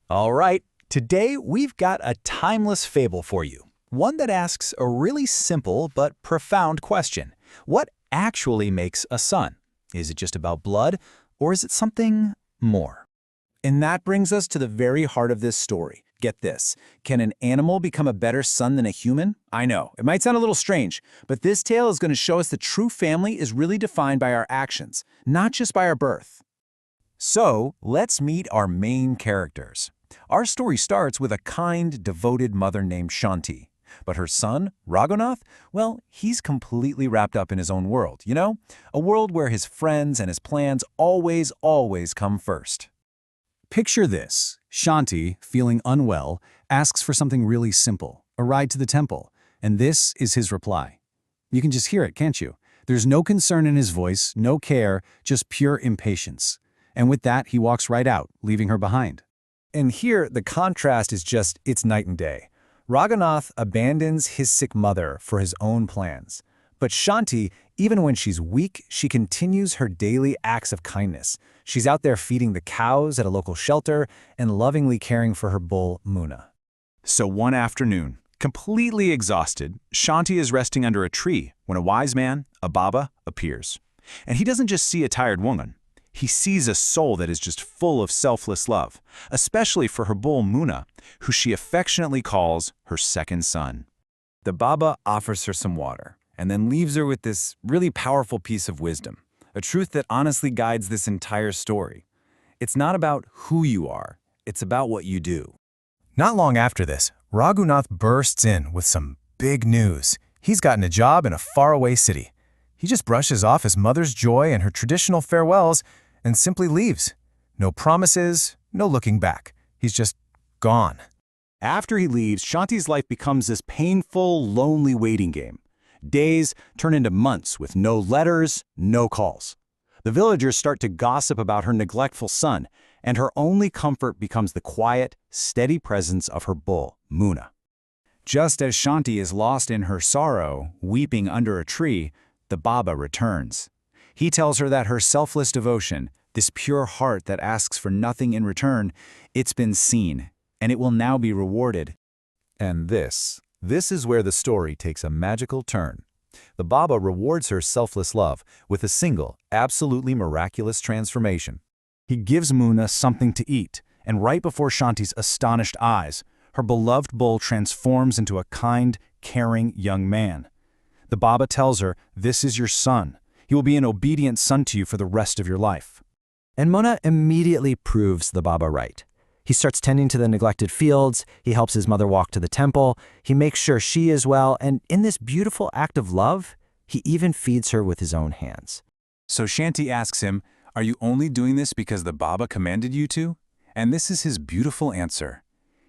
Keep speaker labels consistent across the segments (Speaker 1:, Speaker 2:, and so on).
Speaker 1: All right, today we've got a timeless fable for you. One that asks a really simple but profound question. What actually makes a son? Is it just about blood, or is it something more? And that brings us to the very heart of this story. Get this. Can an animal become a better son than a human? I know, it might sound a little strange, but this tale is going to show us that true family is really defined by our actions, not just by our birth. So, let's meet our main characters. Our story starts with a kind, devoted mother named Shanti. But her son, Raghunath, well, he's completely wrapped up in his own world, you know? A world where his friends and his plans always come first. Picture this. Shanti, feeling unwell, asks for something really simple, a ride to the temple, and this is his reply. You can just hear it, can't you? There's no concern in his voice, no care, just pure impatience. And with that, he walks right out, leaving her behind. And here, the contrast is it's night and day. Raghunath abandons his sick mother for his own plans. But Shanti, even when she's weak, she continues her daily acts of kindness. She's out there feeding the cows at a local shelter and lovingly caring for her bull, Munna. So one afternoon, completely exhausted, Shanti is resting under a tree when a wise man, a Baba, appears. And he doesn't just see a tired woman. He sees a soul that is just full of selfless love, especially for her bull Munna, who she affectionately calls her second son. The Baba offers her some water, and then leaves her with this really powerful piece of wisdom, a truth that honestly guides this entire story. It's not about who you are, it's about what you do. Not long after this, Raghunath bursts in with some big news. He's gotten a job in a faraway city. He just brushes off his mother's joy and her traditional farewells and simply leaves. No promises, no looking back. He's just gone. After he leaves, Shanti's life becomes this painful, lonely waiting game. Days turn into months with no letters, no calls. The villagers start to gossip about her neglectful son, and her only comfort becomes the quiet, steady presence of her bull, Munna. Just as Shanti is lost in her sorrow, weeping under a tree, the Baba returns. He tells her that her selfless devotion, this pure heart that asks for nothing in return, it's been seen, and it will now be rewarded. And this is where the story takes a magical turn. The Baba rewards her selfless love with a single, absolutely miraculous transformation. He gives Munna something to eat, and right before Shanti's astonished eyes, her beloved bull transforms into a kind, caring young man. The Baba tells her, "This is your son. He will be an obedient son to you for the rest of your life." And Munna immediately proves the Baba right. He starts tending to the neglected fields, he helps his mother walk to the temple, he makes sure she is well, and in this beautiful act of love, he even feeds her with his own hands. So Shanti asks him, "Are you only doing this because the Baba commanded you to?" And this is his beautiful answer.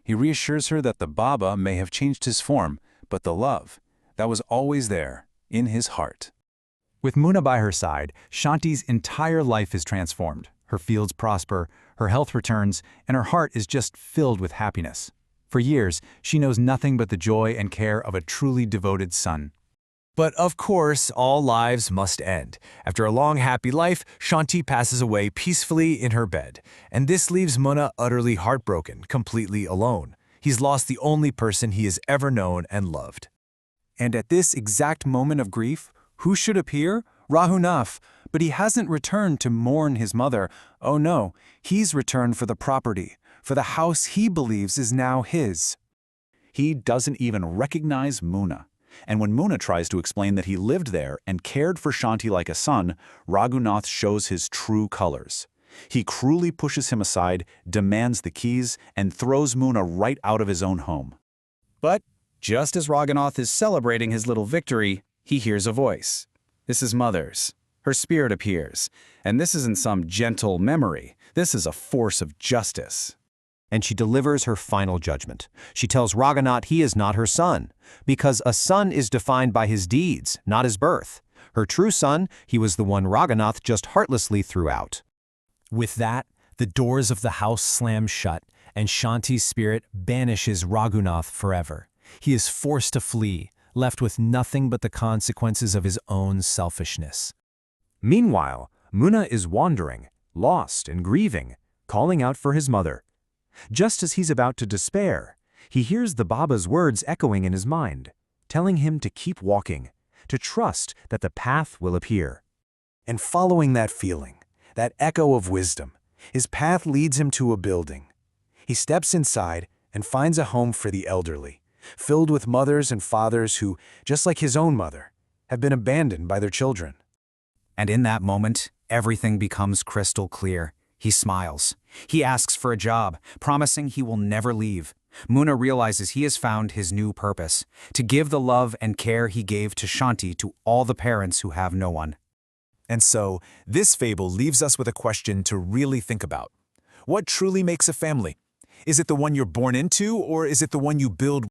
Speaker 1: He reassures her that the Baba may have changed his form, but the love, that was always there, in his heart. With Munna by her side, Shanti's entire life is transformed. Her fields prosper, her health returns, and her heart is just filled with happiness. For years, she knows nothing but the joy and care of a truly devoted son. But of course, all lives must end. After a long, happy life, Shanti passes away peacefully in her bed. And this leaves Munna utterly heartbroken, completely alone. He's lost the only person he has ever known and loved. And at this exact moment of grief, who should appear? Raghunath. But he hasn't returned to mourn his mother. Oh no, he's returned for the property, for the house he believes is now his. He doesn't even recognize Munna. And when Munna tries to explain that he lived there and cared for Shanti like a son, Raghunath shows his true colors. He cruelly pushes him aside, demands the keys, and throws Munna right out of his own home. But just as Raghunath is celebrating his little victory, he hears a voice. This is Mother's. Her spirit appears, and this isn't some gentle memory. This is a force of justice. And she delivers her final judgment. She tells Raghunath he is not her son, because a son is defined by his deeds, not his birth. Her true son, he was the one Raghunath just heartlessly threw out. With that, the doors of the house slam shut, and Shanti's spirit banishes Raghunath forever. He is forced to flee, left with nothing but the consequences of his own selfishness. Meanwhile, Munna is wandering, lost and grieving, calling out for his mother.
Speaker 2: Just as he's about to despair, he hears the Baba's words echoing in his mind, telling him to keep walking, to trust that the path will appear. And following that feeling, that echo of wisdom, his path leads him to a building. He steps inside and finds a home for the elderly, filled with mothers and fathers who, just like his own mother, have been abandoned by their children.
Speaker 1: And in that moment, everything becomes crystal clear. He smiles. He asks for a job, promising he will never leave. Munna realizes he has found his new purpose, to give the love and care he gave to Shanti to all the parents who have no one.
Speaker 3: And so, this fable leaves us with a question to really think about. What truly makes a family? Is it the one you're born into, or is it the one you build